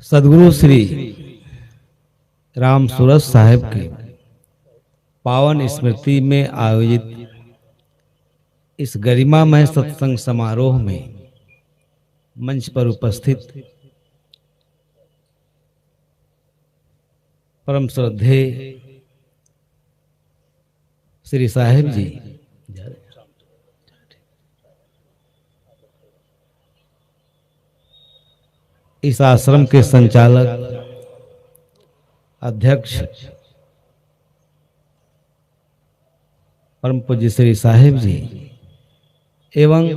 सदगुरु श्री राम सूरत साहेब के पावन स्मृति में आयोजित इस गरिमामय सत्संग समारोह में मंच पर उपस्थित परम श्रद्धेय श्री साहेब जी, इस आश्रम के संचालक अध्यक्ष परम पूज्य श्री साहेब जी एवं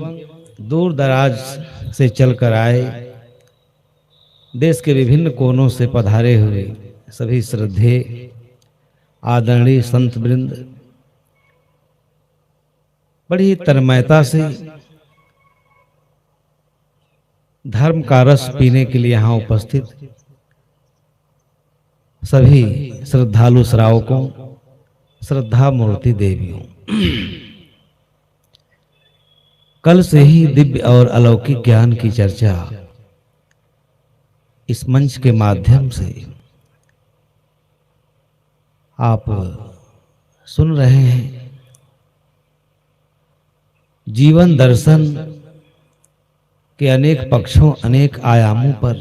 दूर दराज से चलकर आए देश के विभिन्न कोनों से पधारे हुए सभी श्रद्धेय आदरणीय संत वृंद बड़ी तन्मयता से धर्म का रस पीने के लिए यहाँ उपस्थित सभी श्रद्धालु श्रावकों, श्रद्धा मूर्ति देवियों, कल से ही दिव्य और अलौकिक ज्ञान की चर्चा इस मंच के माध्यम से आप सुन रहे हैं। जीवन दर्शन के अनेक पक्षों, अनेक आयामों पर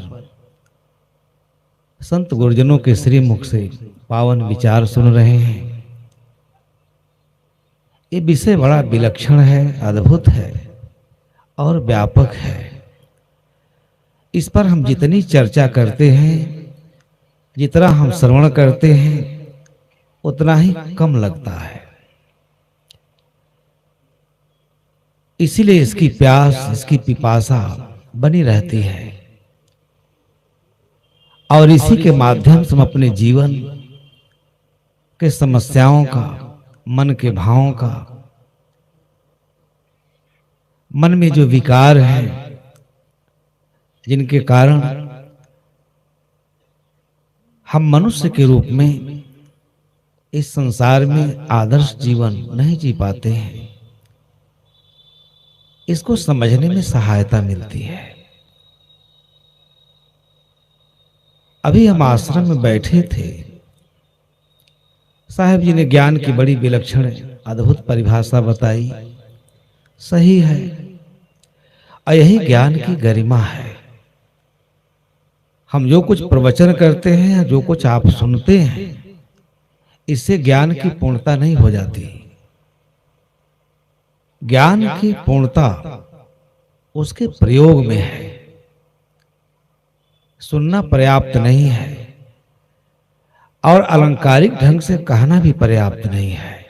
संत गुरुजनों के श्री मुख से पावन विचार सुन रहे हैं। ये विषय बड़ा विलक्षण है, अद्भुत है और व्यापक है। इस पर हम जितनी चर्चा करते हैं, जितना हम श्रवण करते हैं, उतना ही कम लगता है। इसीलिए इसकी प्यास, इसकी पिपासा बनी रहती है और इसी के माध्यम से हम अपने जीवन के समस्याओं का, मन के भावों का, मन में जो विकार है, जिनके कारण हम मनुष्य के रूप में इस संसार में आदर्श जीवन नहीं जी पाते हैं, इसको समझने में सहायता मिलती है। अभी हम आश्रम में बैठे थे, साहब जी ने ज्ञान की बड़ी विलक्षण अद्भुत परिभाषा बताई। सही है, और यही ज्ञान की गरिमा है। हम जो कुछ प्रवचन करते हैं, जो कुछ आप सुनते हैं, इससे ज्ञान की पूर्णता नहीं हो जाती। ज्ञान की पूर्णता उसके प्रयोग में है। सुनना पर्याप्त नहीं है और अलंकारिक ढंग से कहना भी पर्याप्त नहीं है।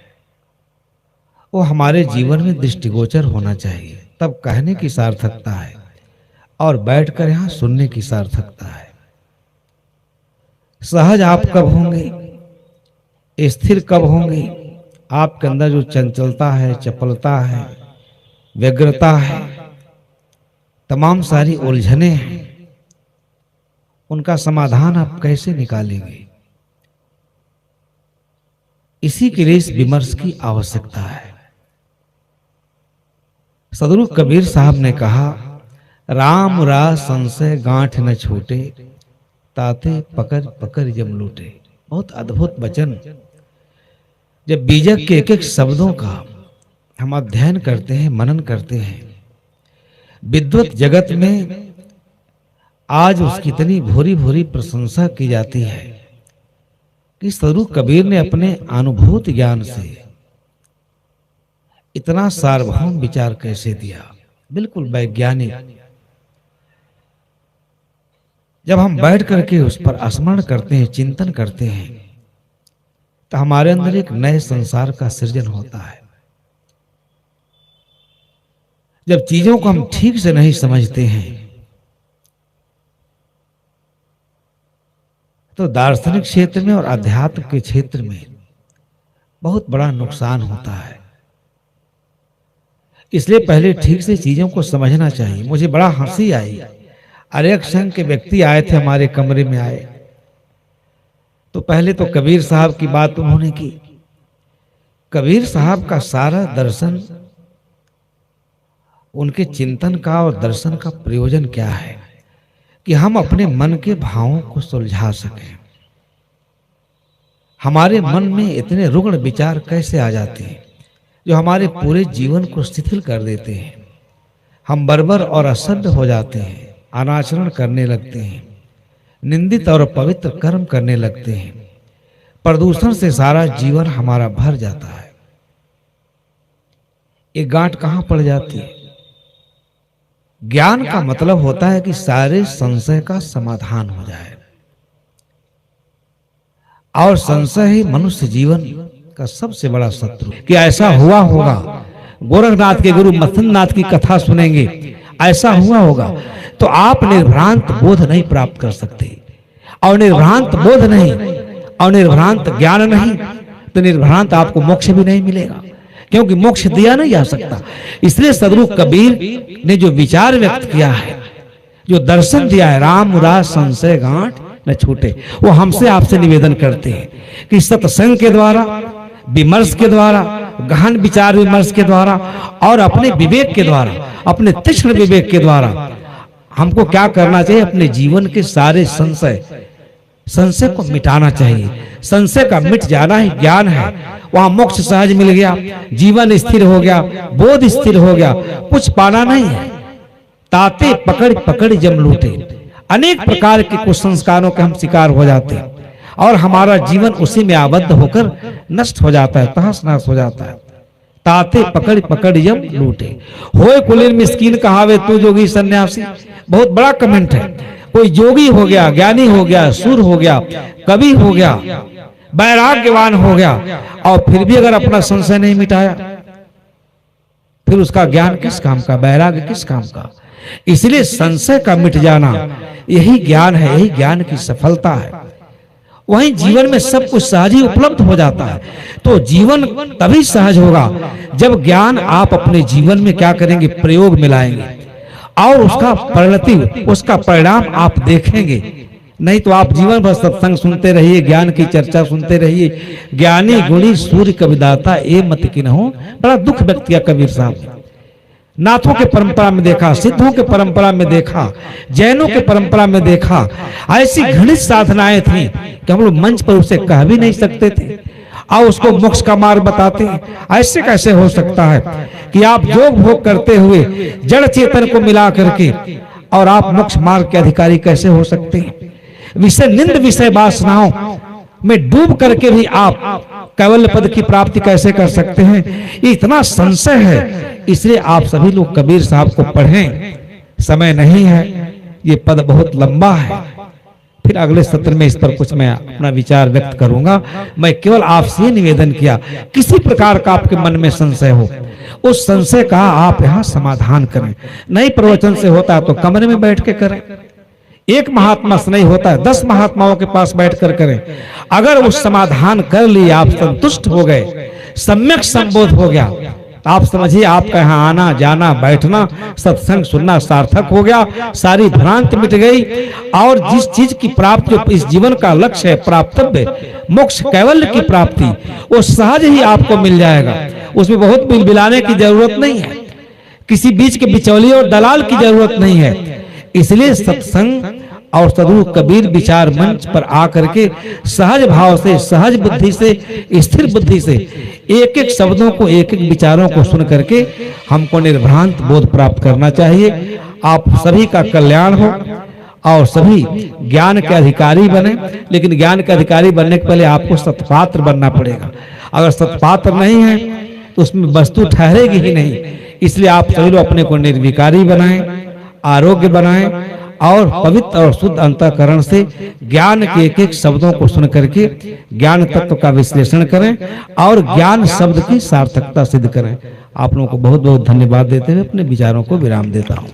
वो हमारे जीवन में दृष्टिगोचर होना चाहिए, तब कहने की सार्थकता है और बैठकर यहाँ सुनने की सार्थकता है। सहज आप कब होंगे, स्थिर कब होंगे, आपके अंदर जो चंचलता है, चपलता है, व्यग्रता है, तमाम सारी उलझने हैं, उनका समाधान आप कैसे निकालेंगे? इसी के लिए इस विमर्श की आवश्यकता है। सदगुरु कबीर साहब ने कहा, राम रास संशय गांठ न छूटे, ताते पकड़ पकड़ जम लूटे। बहुत अद्भुत वचन। जब बीजक के एक एक शब्दों का हम अध्ययन करते हैं, मनन करते हैं, विद्वत जगत में आज उसकी इतनी भूरी भूरी प्रशंसा की जाती है कि सदगुरु कबीर ने अपने अनुभूत ज्ञान से इतना सार्वभौम विचार कैसे दिया, बिल्कुल वैज्ञानिक। जब हम बैठ करके उस पर स्मरण करते हैं, चिंतन करते हैं, तो हमारे अंदर एक नए संसार का सृजन होता है। जब चीजों को हम ठीक से नहीं समझते हैं, तो दार्शनिक क्षेत्र में और अध्यात्म के क्षेत्र में बहुत बड़ा नुकसान होता है। इसलिए पहले ठीक से चीजों को समझना चाहिए। मुझे बड़ा हंसी आई, आर्यक संघ के व्यक्ति आए थे, हमारे कमरे में आए, तो पहले तो कबीर साहब की बात उन्होंने की। कबीर साहब का सारा दर्शन, उनके चिंतन का और दर्शन का प्रयोजन क्या है? कि हम अपने मन के भावों को सुलझा सकें। हमारे मन में इतने रुग्ण विचार कैसे आ जाते हैं जो हमारे पूरे जीवन को शिथिल कर देते हैं। हम बर्बर और असभ्य हो जाते हैं, अनाचरण करने लगते हैं, निंदित और पवित्र कर्म करने लगते हैं। प्रदूषण से सारा जीवन हमारा भर जाता है। ये गांठ कहां पड़ जाती है? ज्ञान का मतलब होता है कि सारे संशय का समाधान हो जाए, और संशय ही मनुष्य जीवन का सबसे बड़ा शत्रु। कि ऐसा हुआ होगा, गोरखनाथ के गुरु मथुरनाथ की कथा सुनेंगे, ऐसा हुआ होगा, तो आप निर्भ्रांत बोध नहीं प्राप्त कर सकते। और निर्भ्रांत बोध नहीं और निर्भ्रांत ज्ञान नहीं तो निर्भ्रांत आपको मोक्ष भी नहीं मिलेगा, क्योंकि मोक्ष दिया नहीं जा सकता। इसलिए सदगुरु कबीर ने जो विचार व्यक्त किया है, जो दर्शन दिया है, राम रास संशय गांठ न छूटे, वो हमसे आपसे निवेदन करते हैं कि सत्संग के द्वारा, विमर्श के द्वारा, गहन विचार विमर्श के द्वारा और अपने विवेक के द्वारा, अपने तीक्ष्ण विवेक के द्वारा हमको क्या करना चाहिए? अपने जीवन के सारे संशय को मिटाना चाहिए। संशय का मिट जाना ही ज्ञान है। वहां मोक्ष सहज मिल गया, जीवन स्थिर हो गया, बोध स्थिर हो गया, कुछ पाना नहीं है। ताते पकड़ पकड़ जम लूटे, अनेक प्रकार के कुसंस्कारों के हम शिकार हो जाते हैं और हमारा जीवन उसी में आबद्ध होकर नष्ट हो जाता है, तहस नहस हो जाता है। ताते पकड़ पकड़ जम लूटे, होए कुलीन मिस्कीन कहावे तू जोगी सन्यासी। बहुत बड़ा कमेंट है। कोई जोगी हो गया, ज्ञानी हो गया, सूर हो गया, कवि हो गया, वैराग्यवान हो गया, और फिर भी अगर अपना संशय नहीं मिटाया, फिर उसका ज्ञान किस काम का, वैराग्य किस काम का? इसलिए संशय का मिट जाना यही ज्ञान है, यही ज्ञान की सफलता है। वहीं जीवन में सब कुछ सहज ही उपलब्ध हो जाता है। तो जीवन तभी सहज होगा जब ज्ञान आप अपने जीवन में क्या करेंगे? प्रयोग में लाएंगे और उसका परिणति, उसका परिणाम आप देखेंगे। नहीं तो आप जीवन भर सत्संग सुनते रहिए, ज्ञान की चर्चा सुनते रहिए, ज्ञानी गुणी सूर्य कविदाता ए मत किन्हो। बड़ा दुख व्यक्त किया कबीर साहब ने। नाथों के परंपरा में देखा, सिद्धों के परंपरा में देखा, जैनों के परंपरा में देखा, ऐसी घनिष्ठ साधनाएं थी कि हम लोग मंच पर उसे कह भी नहीं सकते थे और उसको मोक्ष का मार्ग बताते हैं। ऐसे कैसे हो सकता है कि आप योग भोग करते हुए जड़ चेतन को मिला करके और आप मोक्ष मार्ग के अधिकारी कैसे हो सकते हैं? विषय निंद विषय वासनाओं में डूब करके भी आप कैवल्य पद की प्राप्ति कैसे कर सकते हैं? ये इतना संशय है। इसलिए आप सभी लोग कबीर साहब को पढ़ें। समय नहीं है, ये पद बहुत लंबा है, फिर अगले सत्र में इस पर कुछ मैं अपना विचार व्यक्त करूंगा। मैं केवल आपसे निवेदन किया, किसी प्रकार का आपके मन में संशय हो, उस संशय का आप यहाँ समाधान करें। नहीं प्रवचन से होता है तो कमरे में बैठ के करें। एक महात्मा से नहीं होता है, 10 महात्माओं के पास बैठकर करें। अगर उस समाधान कर लिए, आप संतुष्ट हो गए, सम्यक संबोध हो गया, तो आप समझिए आपका यहाँ आना जाना बैठना सत्संग सुनना सार्थक हो गया। सारी भ्रांति मिट गई और जिस चीज की प्राप्ति इस जीवन का लक्ष्य है, प्राप्तव्य मोक्ष कैवल्य की प्राप्ति, वो सहज ही आपको मिल जाएगा। उसमें बहुत बिलबिलाने की जरूरत नहीं है, किसी बीच के बिचौलिए और दलाल की जरूरत नहीं है। इसलिए सत्संग और सदगुरु कबीर विचार मंच पर आकर के सहज भाव से, सहज बुद्धि से, स्थिर बुद्धि से एक एक शब्दों को, एक एक विचारों को सुन करके हमको निर्भ्रांत बोध प्राप्त करना चाहिए। आप सभी का कल्याण हो और सभी ज्ञान के अधिकारी बने। लेकिन ज्ञान के अधिकारी बनने के पहले आपको सत्पात्र बनना पड़ेगा। अगर सत्पात्र नहीं है तो उसमें वस्तु ठहरेगी ही नहीं। इसलिए आप सभी लोग अपने को निर्विकारी बनाएं, आरोग्य बनाएं और पवित्र और शुद्ध अंतःकरण से ज्ञान के एक एक शब्दों को सुन करके ज्ञान तत्व का विश्लेषण करें और ज्ञान शब्द की सार्थकता सिद्ध करें। आप लोगों को बहुत बहुत धन्यवाद देते हुए अपने विचारों को विराम देता हूँ।